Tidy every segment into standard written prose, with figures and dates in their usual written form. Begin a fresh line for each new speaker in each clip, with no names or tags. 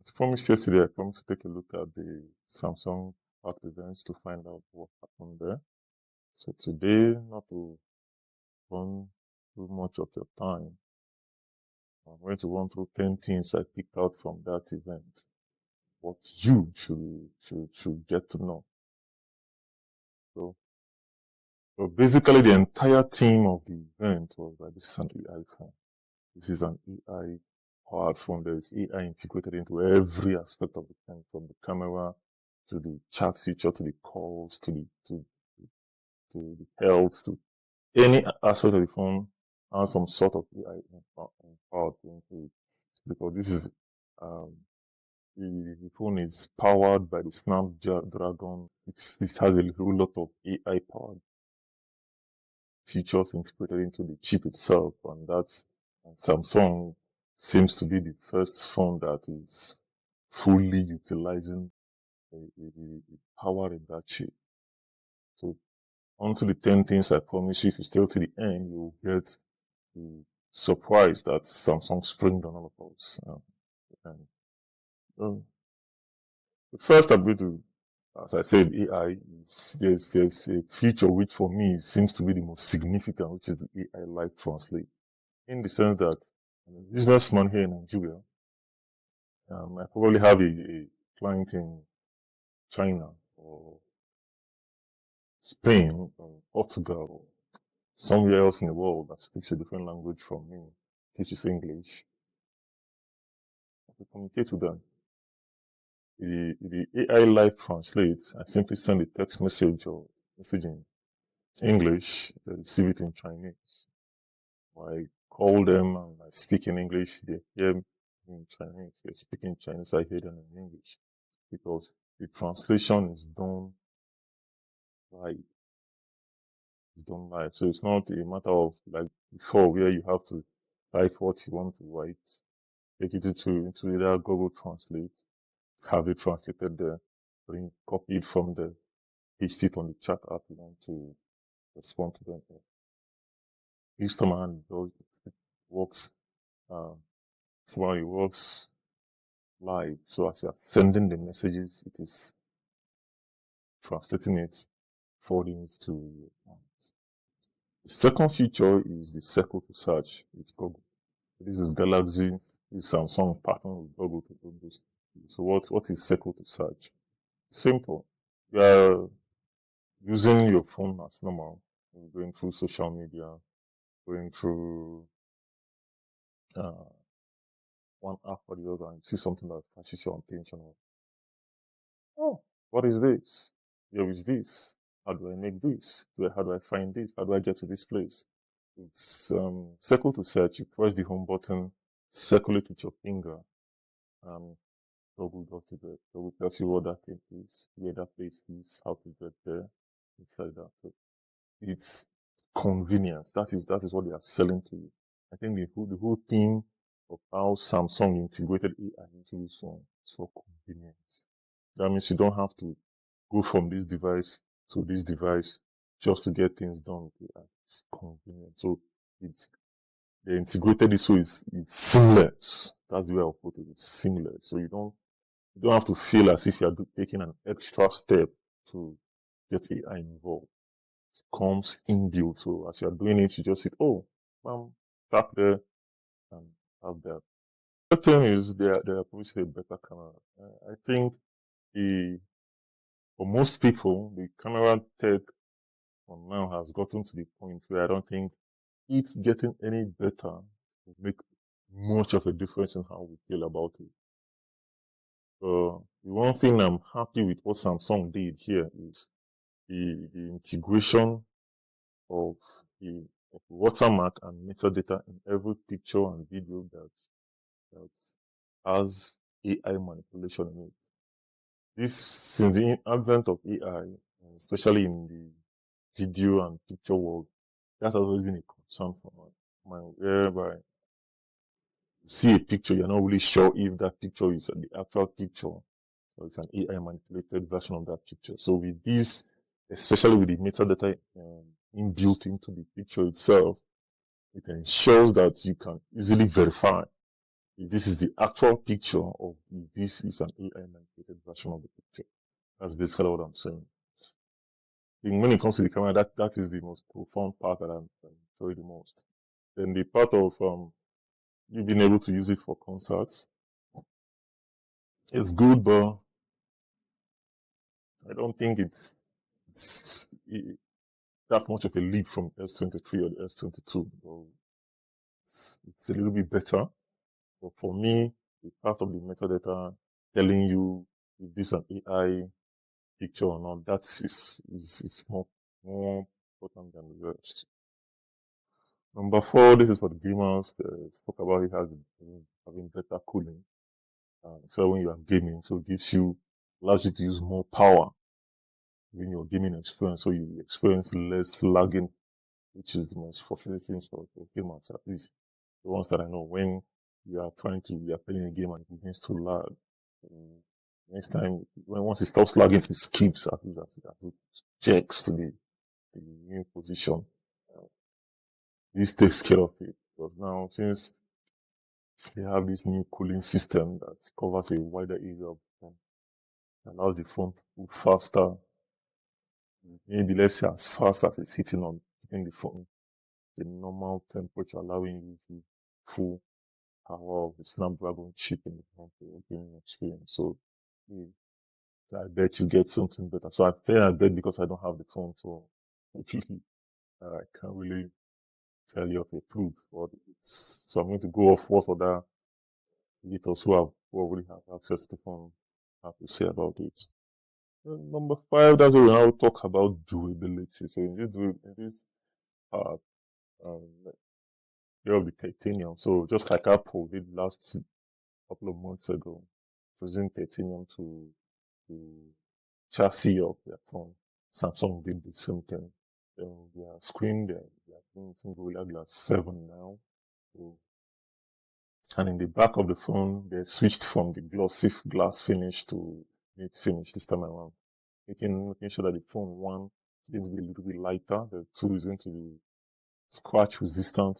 As promised yesterday, I promised to take a look at the Samsung Unpacked Events to find out what happened there. So today, not to run too much of your time, I'm going to run through 10 things I picked out from that event. What you should get to know. So basically, the entire theme of the event was that this is an AI phone. This is an AI powered phone. There is AI integrated into every aspect of the phone, from the camera to the chat feature, to the calls, to the health, to any aspect of the phone has some sort of AI empowered into it. Because this is the phone is powered by the Snapdragon. It has a whole lot of AI powered features integrated into the chip itself, and Samsung seems to be the first phone that is fully utilizing the power in that chip. So onto the 10 things I promise you, if you stay till the end, you'll get the surprise that Samsung springed on all of us. First, I'm going to, as I said, AI, there's a feature which for me seems to be the most significant, which is the AI Live Translate. In the sense that I'm a businessman here in Nigeria, I probably have a client in China or Spain or Portugal or somewhere else in the world that speaks a different language from me, teaches English. I can communicate with them. The AI Live translates. I simply send a text message or message in English, they receive it in Chinese. I call them and I speak in English, they hear me in Chinese. They speak in Chinese, I hear them in English. Because the translation is done right. It's done right. So it's not a matter of like before where you have to type what you want to write, take it into either Google Translate, have it translated there, then copy it from there, paste it on the chat app you want to respond to them. Each command does it works. It works live. So as you are sending the messages, it is translating it, forwarding it to your account. The second feature is the circle to search with Google. This is Galaxy. This is Samsung partner with Google to do this. So what is circle to search? Simple. You are using your phone as normal. You're going through social media, going through one app or the other, and you see something that catches your attention. Oh, what is this? Here is this. How do I make this? How do I find this? How do I get to this place? It's circle to search. You press the home button, circle it with your finger. Google does it. Google tells you what that thing is, where that place is, how to get there, things like that. So it's convenience. That is what they are selling to you. I think the whole theme of how Samsung integrated AI into this phone is for convenience. That means you don't have to go from this device to this device just to get things done. It's convenient. So they integrated it so it's seamless. That's the way I'll put it. It's seamless. So you don't have to feel as if you're taking an extra step to get AI involved. It comes inbuilt. So as you're doing it, you just sit, tap there and tap there. The thing is, they are obviously a better camera. I think for most people, the camera tech for now has gotten to the point where I don't think it's getting any better to make much of a difference in how we feel about it. The one thing I'm happy with what Samsung did here is the integration of the watermark and metadata in every picture and video that has AI manipulation in it. This, since the advent of AI, especially in the video and picture world, that has always been a concern for mine, whereby you see a picture, you're not really sure if that picture is the actual picture or it's an AI manipulated version of that picture. So with this, especially with the metadata inbuilt into the picture itself, it ensures that you can easily verify if this is the actual picture or if this is an AI manipulated version of the picture. That's basically what I'm saying. When it comes to the camera, that is the most profound part that I enjoy the most. Then the part of you being able to use it for concerts is good, but I don't think it's that much of a leap from S23 or the S22. So it's a little bit better, but for me, the part of the metadata telling you if this is an AI picture or not, that is more important than the rest. Number 4, this is for the gamers. Let's talk about it having better cooling. So when you are gaming, so it allows you to use more power in your gaming experience, so you experience less lagging, which is the most fulfilling thing for gamers, at least the ones that I know. When you are playing a game and it begins to lag, next time, once it stops lagging, it skips at least as it checks to the new position. This takes care of it, because now, since they have this new cooling system that covers a wider area of the phone, allows the phone to cool faster, maybe let's say as fast as it's hitting on keeping the phone the normal temperature, allowing you to full power of the Snapdragon chip in the phone for your gaming experience. So I bet you get something better. So I say I bet because I don't have the phone, so I can't really tell you of the truth. But so I'm going to go off what other editors who already have access to the phone have to say about it. Number 5, that's where we now talk about durability. So in this part, year of the titanium. So just like Apple did last couple of months ago, using titanium to chassis of their phone. Samsung did the same thing. Their screen, they are doing Gorilla Glass 7 now. So, and in the back of the phone, they switched from the glossy glass finish to matte finish this time around, making sure that the phone, 1, is going to be a little bit lighter. The 2 is going to be scratch resistant,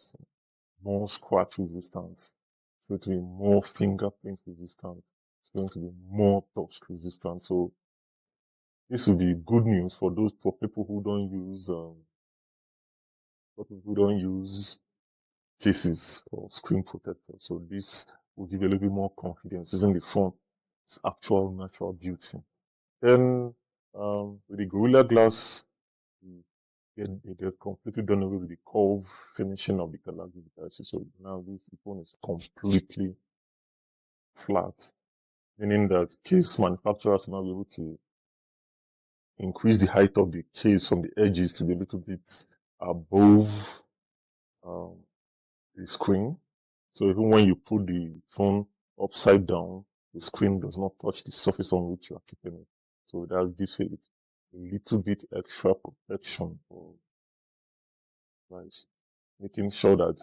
more scratch resistance. It's going to be more fingerprint resistant. It's going to be more touch resistant. So this will be good news for people who don't use cases or screen protectors. So this will give you a little bit more confidence using the phone's actual natural beauty. Then with the Gorilla Glass, they've completely done away with the curve finishing of the Galaxy devices. So now this phone is completely flat, meaning that case manufacturers will now be able to increase the height of the case from the edges to be a little bit above the screen. So even when you put the phone upside down, the screen does not touch the surface on which you are keeping it. So that gives it a little bit extra protection for device, making sure that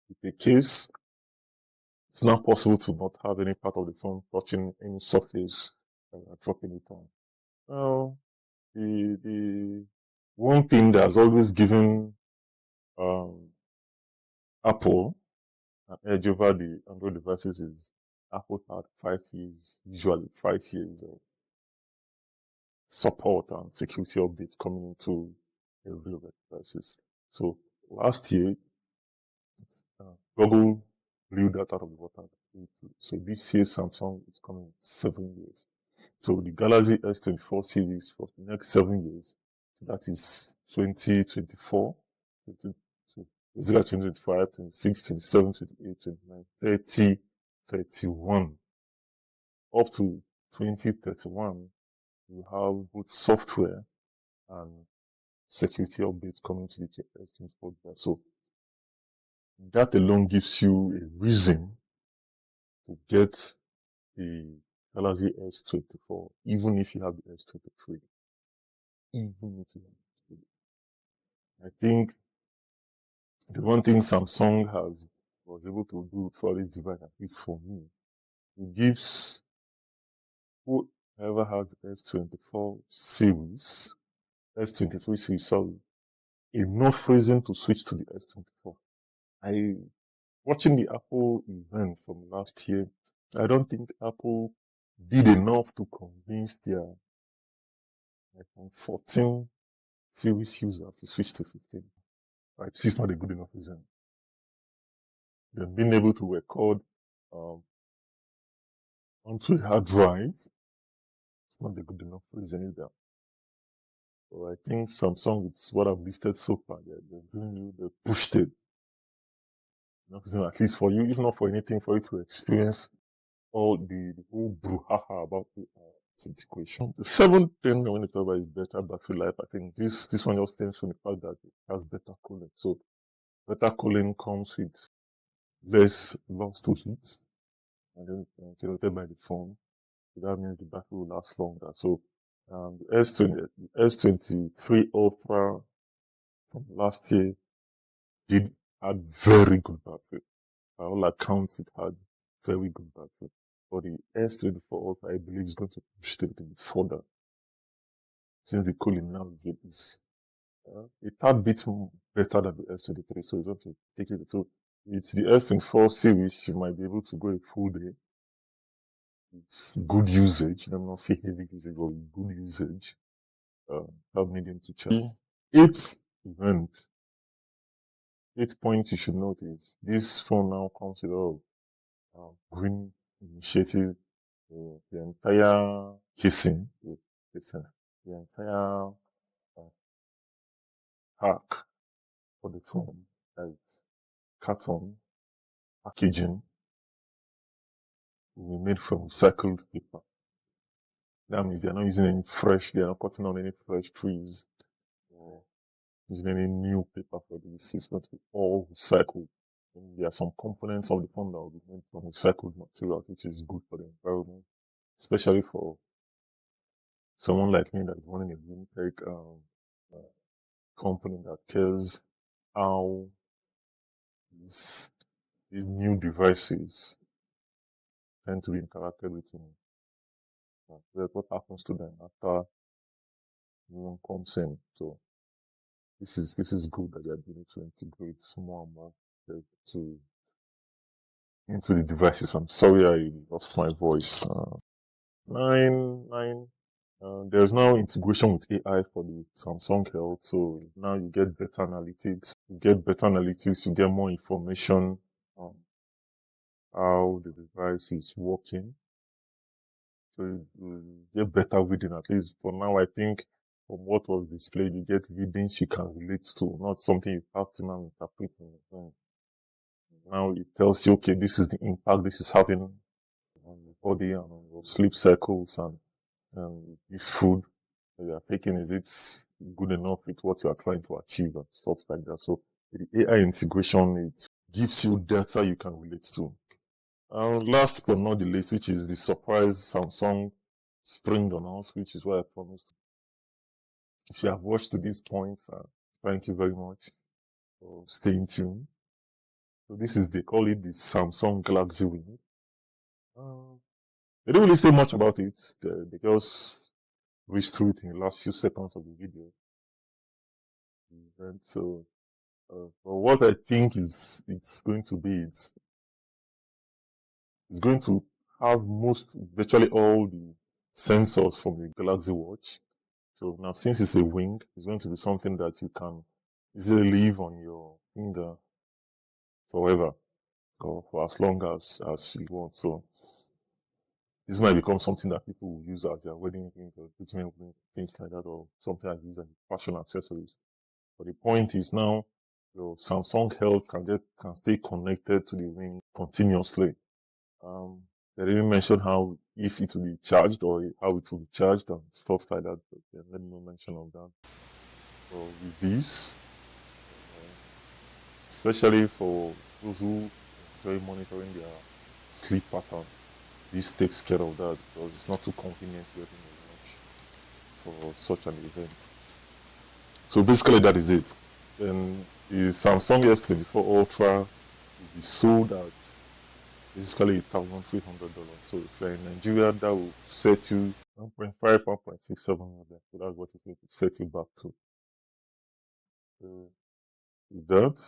with the case, it's not possible to not have any part of the phone touching any surface and dropping it on. Now, the one thing that has always given Apple an edge over the Android devices is Apple had 5 years, usually 5 years of support and security updates coming into every of the devices. So last year, Google blew that out of the water. So this year, Samsung is coming in 7 years. So the Galaxy S24 series for the next 7 years, so that is 2024, 2025, 26, 27, 28, 29, 30, 31. Up to 2031, you have both software and security updates coming to the S24 device. So that alone gives you a reason to get the Galaxy S24, even if you have the S23. Even if you have the S23. I think the one thing Samsung was able to do for this device, at least for me, it gives whoever has the S24 series, S23 series, sorry, enough reason to switch to the S24. watching the Apple event from last year, I don't think Apple did enough to convince their iPhone 14 series users to switch to 15. Right? This is not a good enough reason. They've been able to record onto a hard drive. It's not a good enough reason either. So I think Samsung, with what I've listed so far, they pushed it. Enough reason, at least for you, if not for anything, for you to experience all the whole brouhaha about the situation. The seventh thing I want to talk about is better battery life. I think this one just stems from the fact that it has better cooling. So better cooling comes with less loss to heat, and then generated by the phone. So that means the battery will last longer. So the S23 Ultra from last year had very good battery. By all accounts, it had very good battery. But the S24 Ultra, I believe, is going to push it a little bit further, since the cooling now is a tad bit better than the S23. So it's going to take it. So it's the S24 series. You might be able to go a full day. It's good usage. I'm not saying heavy usage, but good usage. Have medium to charge. Event. 8 points you should notice. This phone now comes with green initiative, the entire casing, the entire pack for the phone, like carton, packaging, will be made from recycled paper. That means they're not using they're not cutting on any fresh trees, or using any new paper for this. It's going to be all recycled. And there are some components of the phone that will be made from recycled material, which is good for the environment, especially for someone like me that's running a green tech company that cares how these new devices tend to be interacted with. What happens to them after one comes in. So this is good that they're beginning to integrate more and more into the devices. I'm sorry I lost my voice. There's now integration with AI for the Samsung Health, so now you get better analytics. You get more information on how the device is working. So you get better reading, at least for now. I think from what was displayed, you get readings you can relate to, not something you have to now interpret in your brain. Now it tells you, okay, this is the impact this is having on your body and on your sleep cycles, and this food that you are taking, is it good enough with what you are trying to achieve and stuff like that. So the AI integration, it gives you data you can relate to. Last but not the least, which is the surprise Samsung springed on us, which is what I promised. If you have watched to this point, thank you very much for staying tuned. So they call it the Samsung Galaxy Wing. They don't really say much about it. They just reached through it in the last few seconds of the video. And so, but what I think it's going to be, it's going to have virtually all the sensors from the Galaxy Watch. So now, since it's a wing, it's going to be something that you can easily leave on your finger forever, or for as long as you want. So this might become something that people will use as their wedding ring or engagement ring, things like that, or something like this as fashion accessories. But the point is now, your Samsung Health can stay connected to the ring continuously. They didn't mention if it will be charged or how it will be charged and stuff like that, but they made no mention of that. So with this, especially for those who enjoy monitoring their sleep pattern, this takes care of that, because it's not too convenient wearing a watch for such an event. So basically that is it. Then the Samsung S24 Ultra will be sold at basically $1,300. So if you're in Nigeria, that will set you 1.5, 1.67. So that's what it's going to set you back to. With that,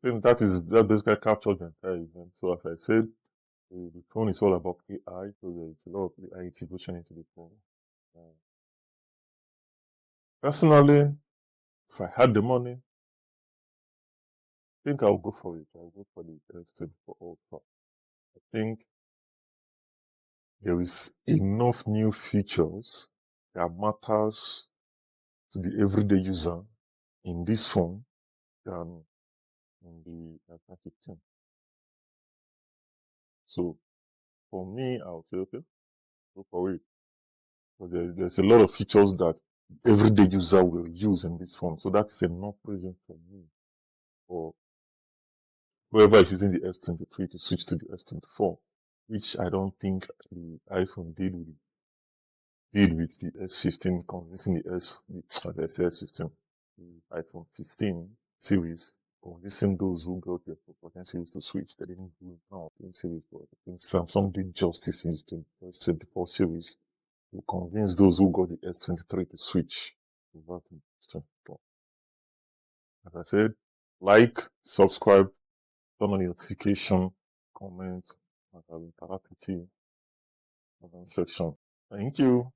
I think that basically captures the entire event. So as I said, the phone is all about AI, so there's a lot of AI integration into the phone. Personally, if I had the money, I think I'll go for it. I'll go for the S24 Ultra. I think there is enough new features that matters to the everyday user in this phone than in the iPhone 15. So for me, I would say, okay, go for it. So there's a lot of features that everyday user will use in this phone. So that is enough reason for me or whoever is using the S23 to switch to the S24, which I don't think the iPhone did with the S15, convincing the S15, the iPhone 15 series, convincing those who got the 14 series to switch. They didn't do it now, 14 series, but I think Samsung did justice in the S24 series to convince those who got the S23 to switch over to S24. As I said, like, subscribe, turn on the notification, comment, and I'll interact with you in the comment section. Thank you.